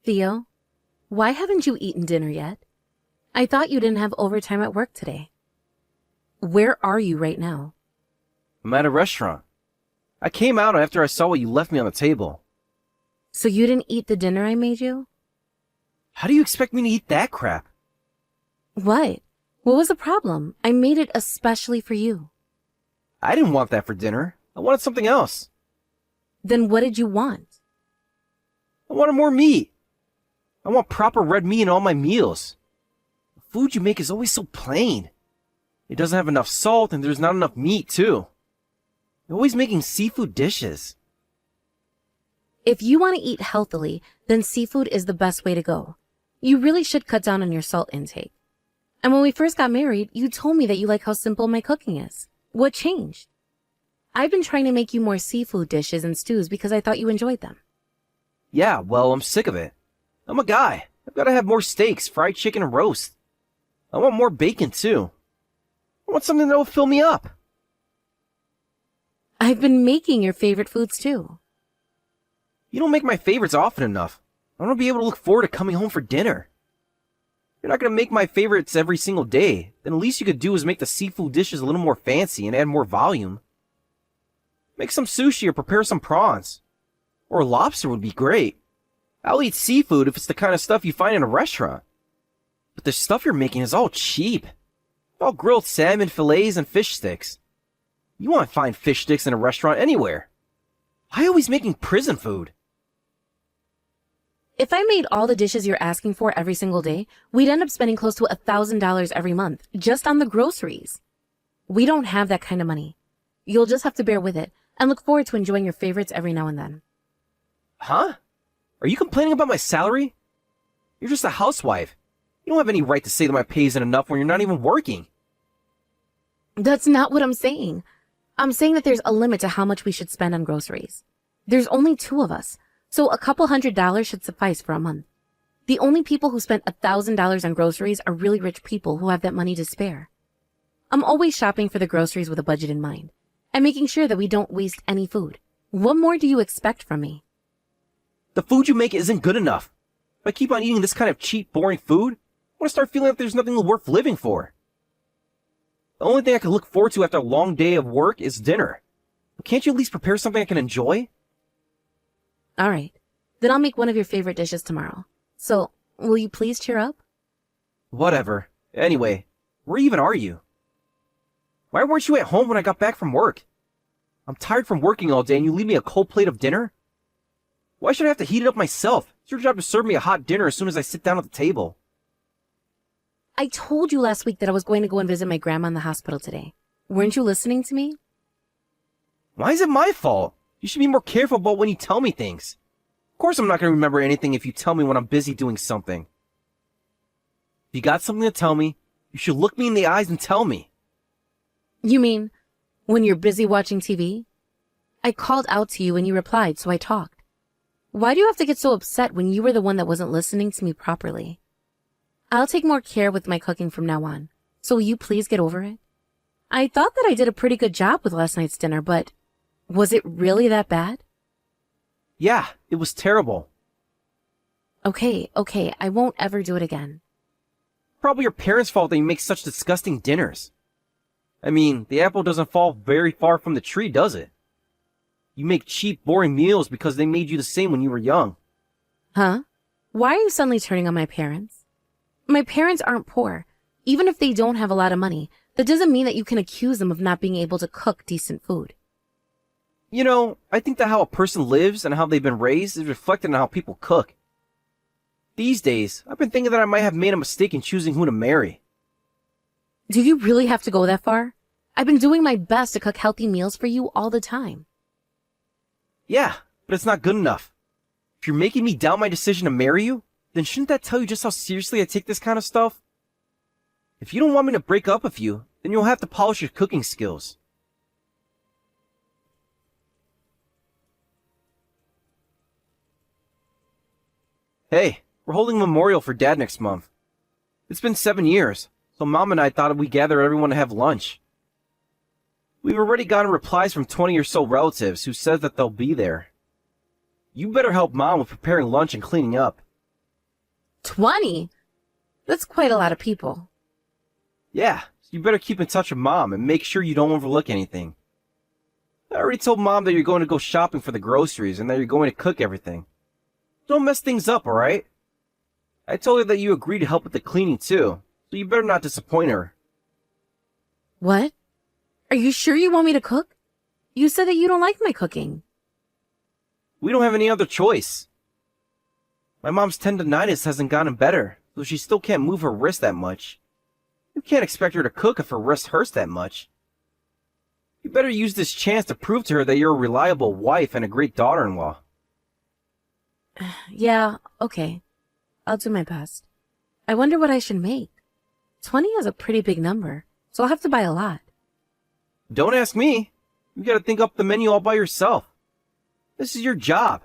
Theo, why haven't you eaten dinner yet? I thought you didn't have overtime at work today. Where are you right now? I'm at a restaurant. I came out after I saw what you left me on the table. So you didn't eat the dinner I made you? How do you expect me to eat that crap? What? What was the problem? I made it especially for you. I didn't want that for dinner. I wanted something else. Then what did you want? I wanted more meat. I want proper red meat in all my meals. The food you make is always so plain. It doesn't have enough salt and there's not enough meat too. You're always making seafood dishes. If you want to eat healthily, then seafood is the best way to go. You really should cut down on your salt intake. And when we first got married, you told me that you like how simple my cooking is. What changed? I've been trying to make you more seafood dishes and stews because I thought you enjoyed them. Yeah, well, I'm sick of it. I'm a guy. I've got to have more steaks, fried chicken, and roast. I want more bacon too. I want something that will fill me up. I've been making your favorite foods too. You don't make my favorites often enough. I want to be able to look forward to coming home for dinner. You're not going to make my favorites every single day. Then the least you could do is make the seafood dishes a little more fancy and add more volume. Make some sushi or prepare some prawns. Or lobster would be great. I'll eat seafood if it's the kind of stuff you find in a restaurant. But the stuff you're making is all cheap. All grilled salmon fillets and fish sticks. You won't find fish sticks in a restaurant anywhere. Why are you always making prison food? If I made all the dishes you're asking for every single day, we'd end up spending close to $1,000 every month, just on the groceries. We don't have that kind of money. You'll just have to bear with it, and look forward to enjoying your favorites every now and then. Huh? Are you complaining about my salary? You're just a housewife. You don't have any right to say that my pay isn't enough when you're not even working. That's not what I'm saying. I'm saying that there's a limit to how much we should spend on groceries. There's only two of us, so a couple $100 should suffice for a month. The only people who spend $1,000 on groceries are really rich people who have that money to spare. I'm always shopping for the groceries with a budget in mind, and making sure that we don't waste any food. What more do you expect from me? The food you make isn't good enough. If I keep on eating this kind of cheap, boring food, I'm going to start feeling like there's nothing worth living for. The only thing I can look forward to after a long day of work is dinner. Can't you at least prepare something I can enjoy? All right, then I'll make one of your favorite dishes tomorrow. So, will you please cheer up? Whatever. Anyway, where even are you? Why weren't you at home when I got back from work? I'm tired from working all day and you leave me a cold plate of dinner? Why should I have to heat it up myself? It's your job to serve me a hot dinner as soon as I sit down at the table. I told you last week that I was going to go and visit my grandma in the hospital today. Weren't you listening to me? Why is it my fault? You should be more careful about when you tell me things. Of course I'm not going to remember anything if you tell me when I'm busy doing something. If you got something to tell me, you should look me in the eyes and tell me. You mean, when you're busy watching TV? I called out to you and you replied, so I talked. Why do you have to get so upset when you were the one that wasn't listening to me properly? I'll take more care with my cooking from now on, so will you please get over it? I thought that I did a pretty good job with last night's dinner, but was it really that bad? Yeah, it was terrible. Okay, I won't ever do it again. Probably your parents' fault that you make such disgusting dinners. I mean, the apple doesn't fall very far from the tree, does it? You make cheap, boring meals because they made you the same when you were young. Huh? Why are you suddenly turning on my parents? My parents aren't poor. Even if they don't have a lot of money, that doesn't mean that you can accuse them of not being able to cook decent food. You know, I think that how a person lives and how they've been raised is reflected in how people cook. These days, I've been thinking that I might have made a mistake in choosing who to marry. Do you really have to go that far? I've been doing my best to cook healthy meals for you all the time. Yeah, but it's not good enough. If you're making me doubt my decision to marry you, then shouldn't that tell you just how seriously I take this kind of stuff? If you don't want me to break up with you, then you'll have to polish your cooking skills. Hey, we're holding a memorial for Dad next month. It's been 7 years, so Mom and I thought we'd gather everyone to have lunch. We've already gotten replies from 20 or so relatives who said that they'll be there. You better help Mom with preparing lunch and cleaning up. 20? That's quite a lot of people. Yeah, so you better keep in touch with Mom and make sure you don't overlook anything. I already told Mom that you're going to go shopping for the groceries and that you're going to cook everything. Don't mess things up, alright? I told her that you agreed to help with the cleaning too, so you better not disappoint her. What? Are you sure you want me to cook? You said that you don't like my cooking. We don't have any other choice. My mom's tendonitis hasn't gotten better, so she still can't move her wrist that much. You can't expect her to cook if her wrist hurts that much. You better use this chance to prove to her that you're a reliable wife and a great daughter-in-law. Yeah, okay. I'll do my best. I wonder what I should make. 20 is a pretty big number, so I'll have to buy a lot. Don't ask me. You gotta think up the menu all by yourself. This is your job.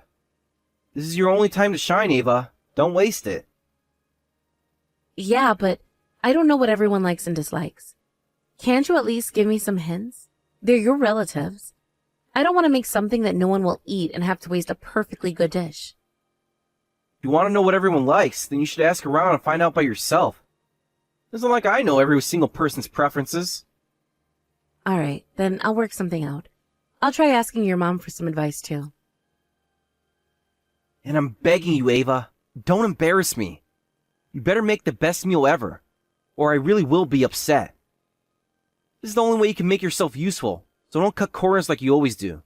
This is your only time to shine, Ava. Don't waste it. Yeah, but I don't know what everyone likes and dislikes. Can't you at least give me some hints? They're your relatives. I don't want to make something that no one will eat and have to waste a perfectly good dish. If you want to know what everyone likes, then you should ask around and find out by yourself. It isn't like I know every single person's preferences. Alright, then I'll work something out. I'll try asking your mom for some advice too. And I'm begging you, Ava, don't embarrass me. You better make the best meal ever, or I really will be upset. This is the only way you can make yourself useful, so don't cut corners like you always do.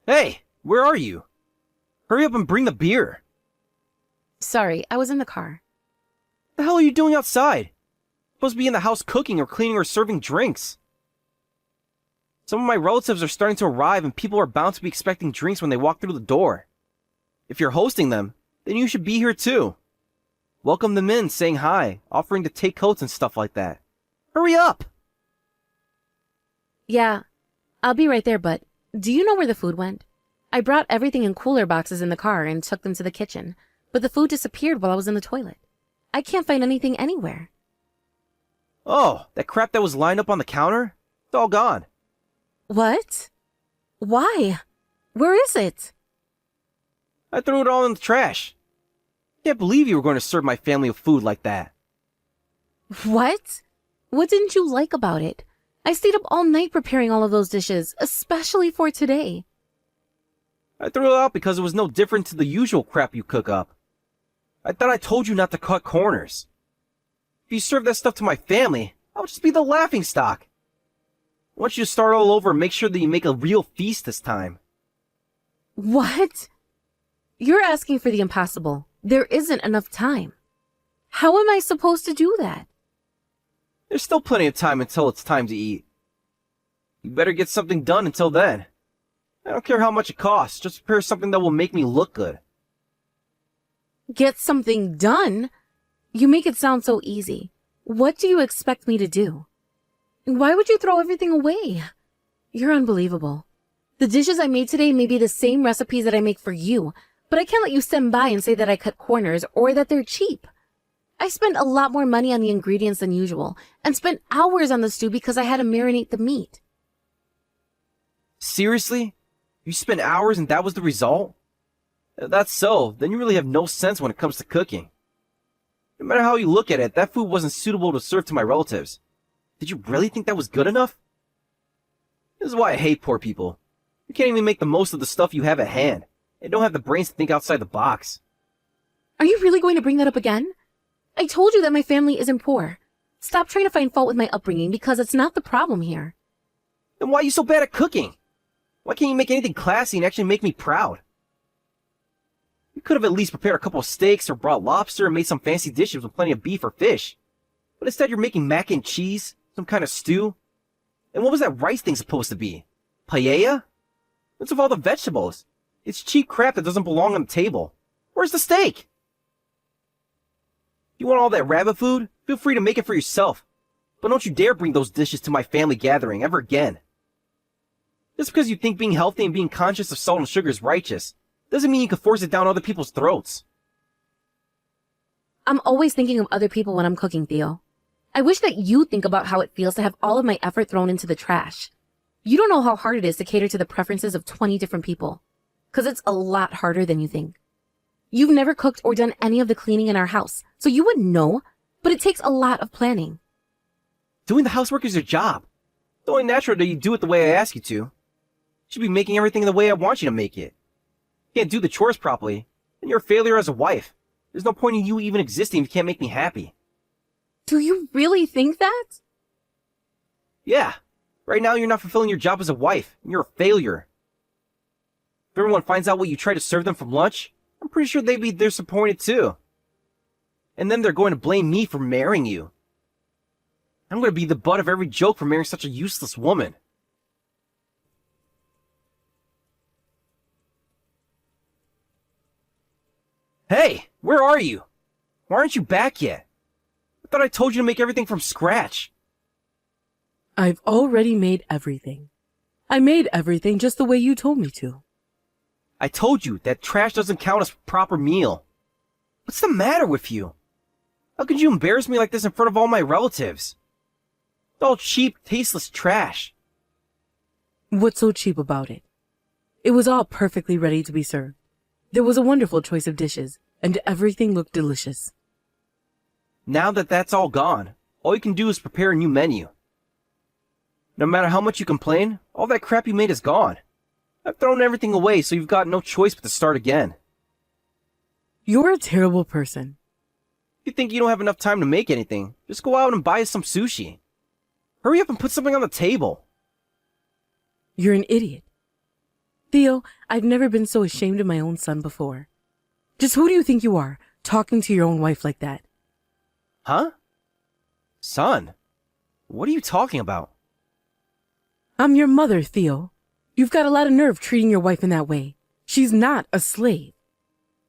Hey, where are you? Hurry up and bring the beer. Sorry, I was in the car. What the hell are you doing outside? You're supposed to be in the house cooking or cleaning or serving drinks. Some of my relatives are starting to arrive and people are bound to be expecting drinks when they walk through the door. If you're hosting them, then you should be here too. Welcome them in, saying hi, offering to take coats and stuff like that. Hurry up! Yeah, I'll be right there, but do you know where the food went? I brought everything in cooler boxes in the car and took them to the kitchen, but the food disappeared while I was in the toilet. I can't find anything anywhere. Oh, that crap that was lined up on the counter? It's all gone. What? Why? Where is it? I threw it all in the trash. Can't believe you were going to serve my family with food like that. What? What didn't you like about it? I stayed up all night preparing all of those dishes, especially for today. I threw it out because it was no different to the usual crap you cook up. I thought I told you not to cut corners. If you serve that stuff to my family, I'll just be the laughingstock. I want you to start all over and make sure that you make a real feast this time. What? You're asking for the impossible. There isn't enough time. How am I supposed to do that? There's still plenty of time until it's time to eat. You better get something done until then. I don't care how much it costs, just prepare something that will make me look good. Get something done? You make it sound so easy. What do you expect me to do? Why would you throw everything away? You're unbelievable. The dishes I made today may be the same recipes that I make for you, but I can't let you stand by and say that I cut corners or that they're cheap. I spent a lot more money on the ingredients than usual and spent hours on the stew because I had to marinate the meat. Seriously? You spent hours and that was the result? If that's so, then you really have no sense when it comes to cooking. No matter how you look at it, that food wasn't suitable to serve to my relatives. Did you really think that was good enough? This is why I hate poor people. You can't even make the most of the stuff you have at hand, and don't have the brains to think outside the box. Are you really going to bring that up again? I told you that my family isn't poor. Stop trying to find fault with my upbringing because it's not the problem here. Then why are you so bad at cooking? Why can't you make anything classy and actually make me proud? You could have at least prepared a couple of steaks or brought lobster and made some fancy dishes with plenty of beef or fish. But instead you're making mac and cheese, some kind of stew. And what was that rice thing supposed to be? Paella? What's with all the vegetables? It's cheap crap that doesn't belong on the table. Where's the steak? You want all that rabbit food? Feel free to make it for yourself. But don't you dare bring those dishes to my family gathering ever again. Just because you think being healthy and being conscious of salt and sugar is righteous, doesn't mean you can force it down other people's throats. I'm always thinking of other people when I'm cooking, Theo. I wish that you think about how it feels to have all of my effort thrown into the trash. You don't know how hard it is to cater to the preferences of 20 different people. 'Cause it's a lot harder than you think. You've never cooked or done any of the cleaning in our house, so you wouldn't know, but it takes a lot of planning. Doing the housework is your job. It's only natural that you do it the way I ask you to. You should be making everything the way I want you to make it. You can't do the chores properly, and you're a failure as a wife. There's no point in you even existing if you can't make me happy. Do you really think that? Yeah. Right now you're not fulfilling your job as a wife, and you're a failure. If everyone finds out what you try to serve them from lunch, I'm pretty sure they'd be disappointed too. And then they're going to blame me for marrying you. I'm going to be the butt of every joke for marrying such a useless woman. Hey, where are you? Why aren't you back yet? I thought I told you to make everything from scratch. I've already made everything. I made everything just the way you told me to. I told you that trash doesn't count as a proper meal. What's the matter with you? How could you embarrass me like this in front of all my relatives? It's all cheap, tasteless trash. What's so cheap about it? It was all perfectly ready to be served. There was a wonderful choice of dishes, and everything looked delicious. Now that that's all gone, all you can do is prepare a new menu. No matter how much you complain, all that crap you made is gone. I've thrown everything away, so you've got no choice but to start again. You're a terrible person. If you think you don't have enough time to make anything, just go out and buy us some sushi. Hurry up and put something on the table. You're an idiot. Theo, I've never been so ashamed of my own son before. Just who do you think you are, talking to your own wife like that? Huh? Son? What are you talking about? I'm your mother, Theo. You've got a lot of nerve treating your wife in that way. She's not a slave.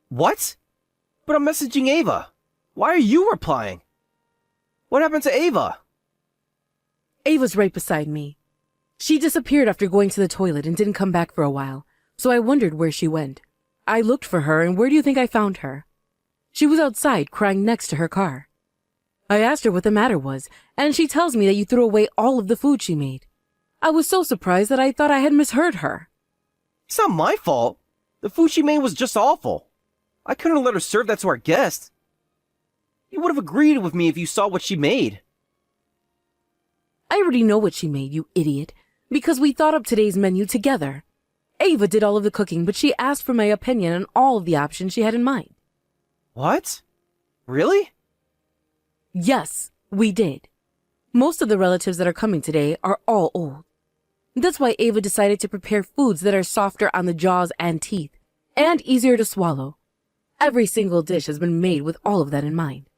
What? But I'm messaging Ava. Why are you replying? What happened to Ava? Ava's right beside me. She disappeared after going to the toilet and didn't come back for a while, so I wondered where she went. I looked for her, and where do you think I found her? She was outside crying next to her car. I asked her what the matter was, and she tells me that you threw away all of the food she made. I was so surprised that I thought I had misheard her. It's not my fault. The food she made was just awful. I couldn't let her serve that to our guests. You would have agreed with me if you saw what she made. I already know what she made, you idiot, because we thought up today's menu together. Ava did all of the cooking, but she asked for my opinion on all of the options she had in mind. What? Really? Yes, we did. Most of the relatives that are coming today are all old. That's why Ava decided to prepare foods that are softer on the jaws and teeth, and easier to swallow. Every single dish has been made with all of that in mind.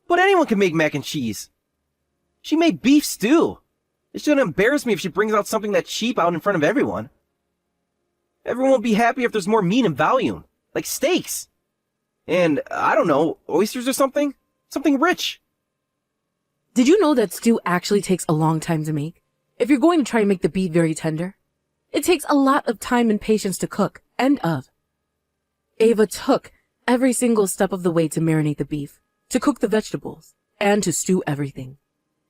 But anyone can make mac and cheese. She made beef stew. It shouldn't embarrass me if she brings out something that cheap out in front of everyone. Everyone will be happy if there's more meat and volume, like steaks. And, I don't know, oysters or something? Something rich. Did you know that stew actually takes a long time to make? If you're going to try and make the beef very tender, it takes a lot of time and patience to cook, and of. Ava took every single step of the way to marinate the beef, to cook the vegetables, and to stew everything.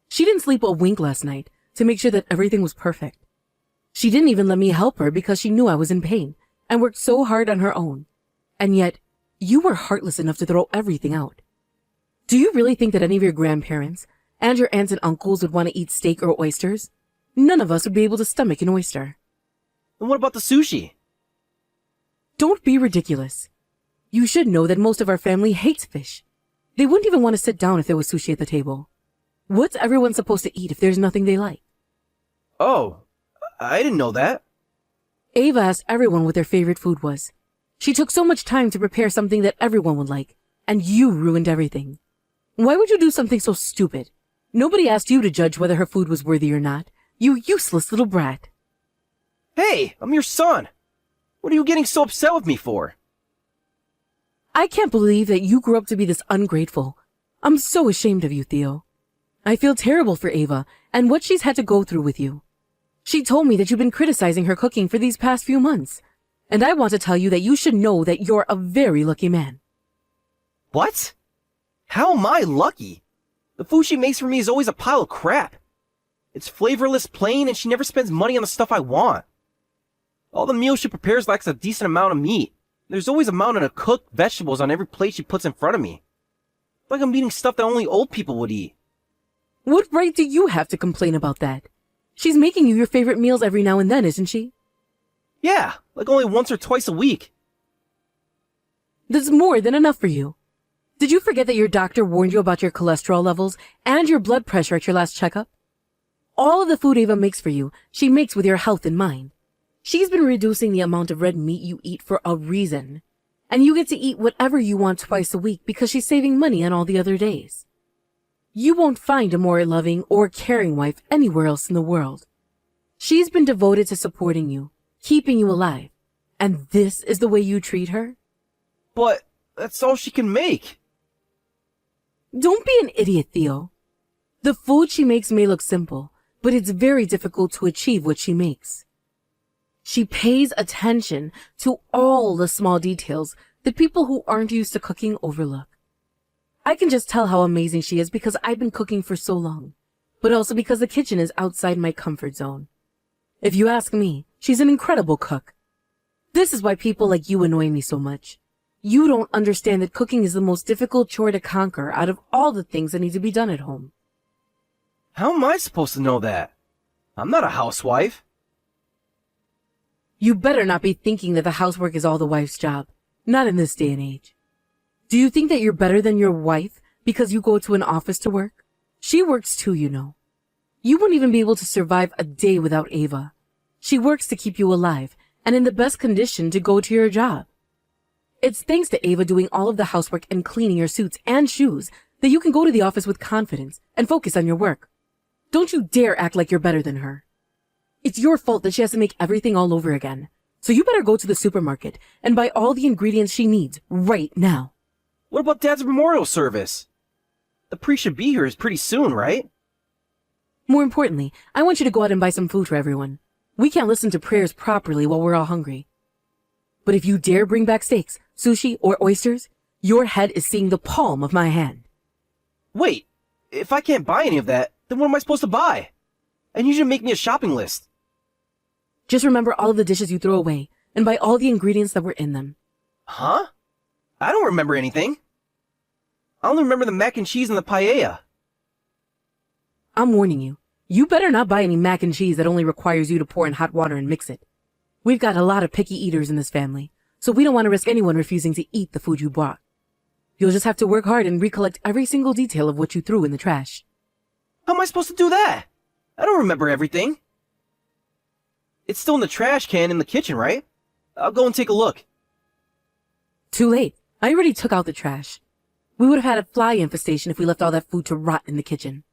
She didn't sleep a wink last night to make sure that everything was perfect. She didn't even let me help her because she knew I was in pain and worked so hard on her own. And yet, you were heartless enough to throw everything out. Do you really think that any of your grandparents and your aunts and uncles would want to eat steak or oysters? None of us would be able to stomach an oyster. And what about the sushi? Don't be ridiculous. You should know that most of our family hates fish. They wouldn't even want to sit down if there was sushi at the table. What's everyone supposed to eat if there's nothing they like? Oh, I didn't know that. Ava asked everyone what their favorite food was. She took so much time to prepare something that everyone would like, and you ruined everything. Why would you do something so stupid? Nobody asked you to judge whether her food was worthy or not. You useless little brat. Hey, I'm your son. What are you getting so upset with me for? I can't believe that you grew up to be this ungrateful. I'm so ashamed of you, Theo. I feel terrible for Ava and what she's had to go through with you. She told me that you've been criticizing her cooking for these past few months, and I want to tell you that you should know that you're a very lucky man. What? How am I lucky? The food she makes for me is always a pile of crap. It's flavorless, plain, and she never spends money on the stuff I want. All the meals she prepares lacks a decent amount of meat. There's always a mountain of cooked vegetables on every plate she puts in front of me. It's like I'm eating stuff that only old people would eat. What right do you have to complain about that? She's making you your favorite meals every now and then, isn't she? Yeah, like only once or twice a week. That's more than enough for you. Did you forget that your doctor warned you about your cholesterol levels and your blood pressure at your last checkup? All of the food Ava makes for you, she makes with your health in mind. She's been reducing the amount of red meat you eat for a reason. And you get to eat whatever you want twice a week because she's saving money on all the other days. You won't find a more loving or caring wife anywhere else in the world. She's been devoted to supporting you, keeping you alive. And this is the way you treat her? But that's all she can make. Don't be an idiot, Theo. The food she makes may look simple, but it's very difficult to achieve what she makes. She pays attention to all the small details that people who aren't used to cooking overlook. I can just tell how amazing she is because I've been cooking for so long, but also because the kitchen is outside my comfort zone. If you ask me, she's an incredible cook. This is why people like you annoy me so much. You don't understand that cooking is the most difficult chore to conquer out of all the things that need to be done at home. How am I supposed to know that? I'm not a housewife. You better not be thinking that the housework is all the wife's job. Not in this day and age. Do you think that you're better than your wife because you go to an office to work? She works too, you know. You wouldn't even be able to survive a day without Ava. She works to keep you alive and in the best condition to go to your job. It's thanks to Ava doing all of the housework and cleaning your suits and shoes that you can go to the office with confidence and focus on your work. Don't you dare act like you're better than her. It's your fault that she has to make everything all over again. So you better go to the supermarket and buy all the ingredients she needs right now. What about Dad's memorial service? The priest should be here pretty soon, right? More importantly, I want you to go out and buy some food for everyone. We can't listen to prayers properly while we're all hungry. But if you dare bring back steaks, sushi, or oysters, your head is seeing the palm of my hand. Wait, if I can't buy any of that, then what am I supposed to buy? And you should make me a shopping list. Just remember all of the dishes you throw away and buy all the ingredients that were in them. Huh? I don't remember anything. I only remember the mac and cheese and the paella. I'm warning you. You better not buy any mac and cheese that only requires you to pour in hot water and mix it. We've got a lot of picky eaters in this family, so we don't want to risk anyone refusing to eat the food you bought. You'll just have to work hard and recollect every single detail of what you threw in the trash. How am I supposed to do that? I don't remember everything. It's still in the trash can in the kitchen, right? I'll go and take a look. Too late. I already took out the trash. We would have had a fly infestation if we left all that food to rot in the kitchen.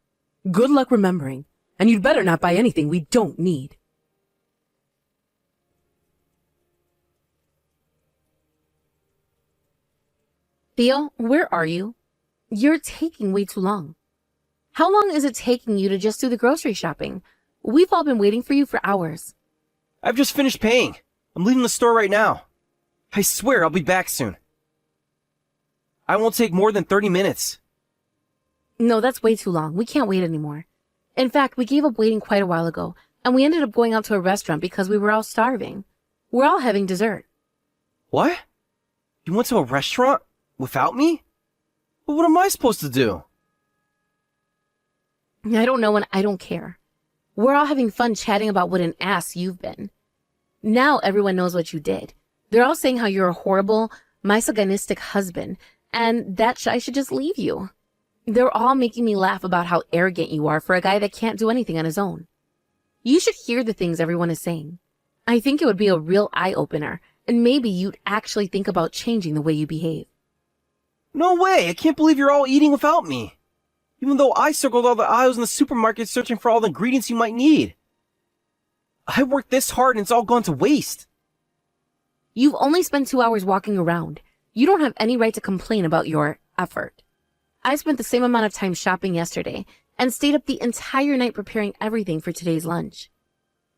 Good luck remembering, and you'd better not buy anything we don't need. Theo, where are you? You're taking way too long. How long is it taking you to just do the grocery shopping? We've all been waiting for you for hours. I've just finished paying. I'm leaving the store right now. I swear I'll be back soon. I won't take more than 30 minutes. No, that's way too long. We can't wait anymore. In fact, we gave up waiting quite a while ago, and we ended up going out to a restaurant because we were all starving. We're all having dessert. What? You went to a restaurant? Without me? But what am I supposed to do? I don't know and I don't care. We're all having fun chatting about what an ass you've been. Now everyone knows what you did. They're all saying how you're a horrible, misogynistic husband, and that I should just leave you. They're all making me laugh about how arrogant you are for a guy that can't do anything on his own. You should hear the things everyone is saying. I think it would be a real eye-opener, and maybe you'd actually think about changing the way you behave. No way! I can't believe you're all eating without me. Even though I circled all the aisles in the supermarket searching for all the ingredients you might need. I worked this hard and it's all gone to waste. You've only spent 2 hours walking around. You don't have any right to complain about your effort. I spent the same amount of time shopping yesterday and stayed up the entire night preparing everything for today's lunch.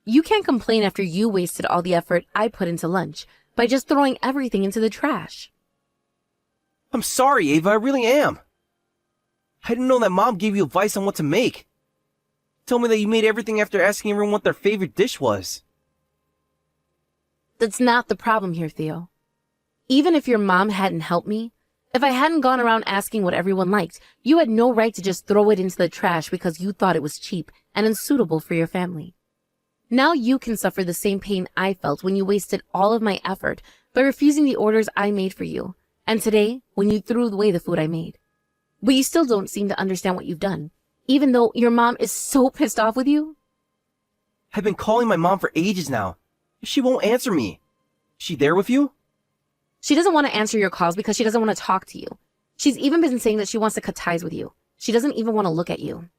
You can't complain after you wasted all the effort I put into lunch by just throwing everything into the trash. I'm sorry, Ava, I really am. I didn't know that Mom gave you advice on what to make. Tell me that you made everything after asking everyone what their favorite dish was. That's not the problem here, Theo. Even if your mom hadn't helped me, if I hadn't gone around asking what everyone liked, you had no right to just throw it into the trash because you thought it was cheap and unsuitable for your family. Now you can suffer the same pain I felt when you wasted all of my effort by refusing the orders I made for you, and today when you threw away the food I made. But you still don't seem to understand what you've done, even though your mom is so pissed off with you. I've been calling my mom for ages now. She won't answer me. Is she there with you? She doesn't want to answer your calls because she doesn't want to talk to you. She's even been saying that she wants to cut ties with you. She doesn't even want to look at you.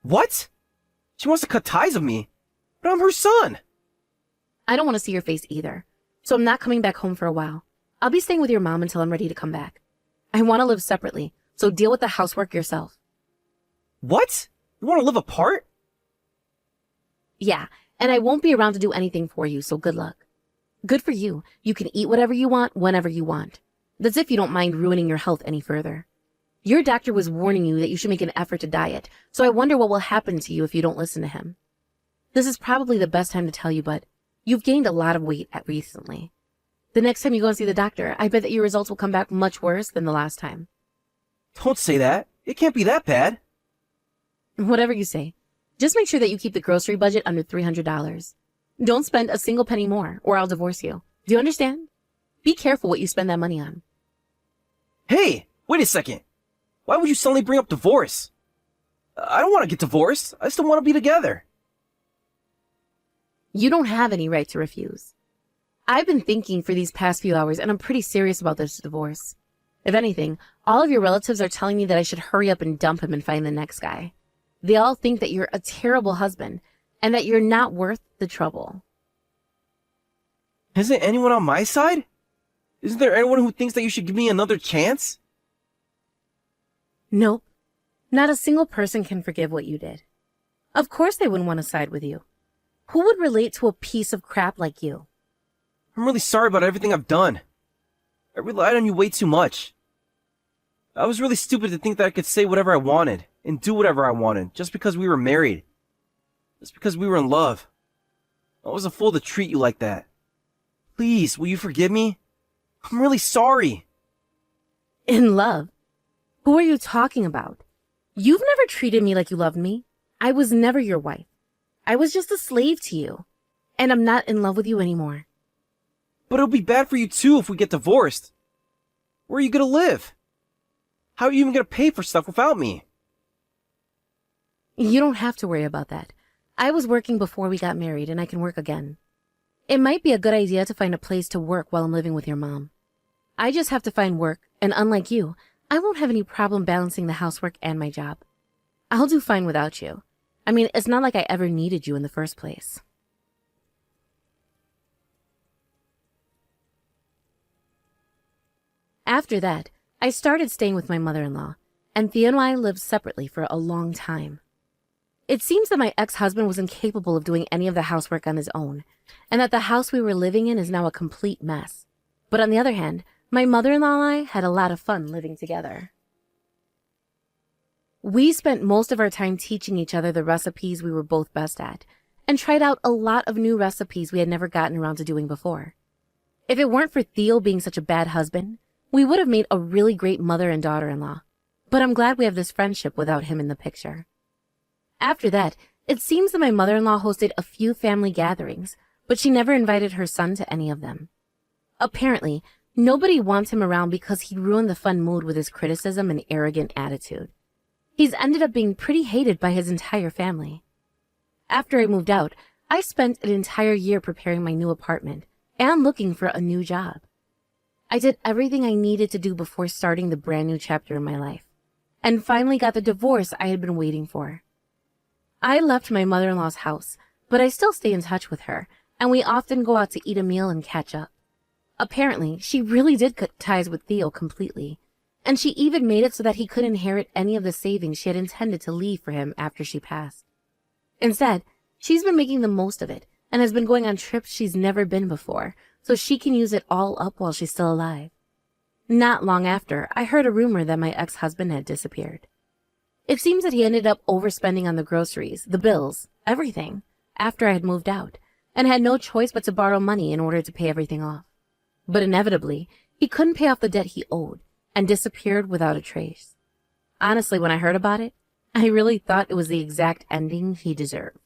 What? She wants to cut ties with me? But I'm her son. I don't want to see your face either, so I'm not coming back home for a while. I'll be staying with your mom until I'm ready to come back. I want to live separately, so deal with the housework yourself. What? You want to live apart? Yeah, and I won't be around to do anything for you, so good luck. Good for you. You can eat whatever you want, whenever you want. That's if you don't mind ruining your health any further. Your doctor was warning you that you should make an effort to diet, so I wonder what will happen to you if you don't listen to him. This is probably the best time to tell you, but you've gained a lot of weight recently. The next time you go and see the doctor, I bet that your results will come back much worse than the last time. Don't say that. It can't be that bad. Whatever you say. Just make sure that you keep the grocery budget under $300. Don't spend a single penny more, or I'll divorce you. Do you understand? Be careful what you spend that money on. Hey, wait a second. Why would you suddenly bring up divorce? I don't want to get divorced. I still want to be together. You don't have any right to refuse. I've been thinking for these past few hours, and I'm pretty serious about this divorce. If anything, all of your relatives are telling me that I should hurry up and dump him and find the next guy. They all think that you're a terrible husband, and that you're not worth the trouble. Isn't anyone on my side? Isn't there anyone who thinks that you should give me another chance? Nope. Not a single person can forgive what you did. Of course they wouldn't want to side with you. Who would relate to a piece of crap like you? I'm really sorry about everything I've done. I relied on you way too much. I was really stupid to think that I could say whatever I wanted and do whatever I wanted just because we were married. Just because we were in love. I was a fool to treat you like that. Please, will you forgive me? I'm really sorry. In love? Who are you talking about? You've never treated me like you loved me. I was never your wife. I was just a slave to you. And I'm not in love with you anymore. But it'll be bad for you too if we get divorced. Where are you gonna live? How are you even gonna pay for stuff without me? You don't have to worry about that. I was working before we got married, and I can work again. It might be a good idea to find a place to work while I'm living with your mom. I just have to find work, and unlike you, I won't have any problem balancing the housework and my job. I'll do fine without you. I mean, it's not like I ever needed you in the first place. After that, I started staying with my mother-in-law, and Theo and I lived separately for a long time. It seems that my ex-husband was incapable of doing any of the housework on his own, and that the house we were living in is now a complete mess. But on the other hand, my mother-in-law and I had a lot of fun living together. We spent most of our time teaching each other the recipes we were both best at, and tried out a lot of new recipes we had never gotten around to doing before. If it weren't for Theo being such a bad husband, we would have made a really great mother and daughter-in-law. But I'm glad we have this friendship without him in the picture. After that, it seems that my mother-in-law hosted a few family gatherings, but she never invited her son to any of them. Apparently, nobody wants him around because he ruined the fun mood with his criticism and arrogant attitude. He's ended up being pretty hated by his entire family. After I moved out, I spent an entire year preparing my new apartment and looking for a new job. I did everything I needed to do before starting the brand new chapter in my life, and finally got the divorce I had been waiting for. I left my mother-in-law's house, but I still stay in touch with her, and we often go out to eat a meal and catch up. Apparently, she really did cut ties with Theo completely, and she even made it so that he could inherit any of the savings she had intended to leave for him after she passed. Instead, she's been making the most of it, and has been going on trips she's never been before, so she can use it all up while she's still alive. Not long after, I heard a rumor that my ex-husband had disappeared. It seems that he ended up overspending on the groceries, the bills, everything, after I had moved out, and had no choice but to borrow money in order to pay everything off. But inevitably, he couldn't pay off the debt he owed, and disappeared without a trace. Honestly, when I heard about it, I really thought it was the exact ending he deserved.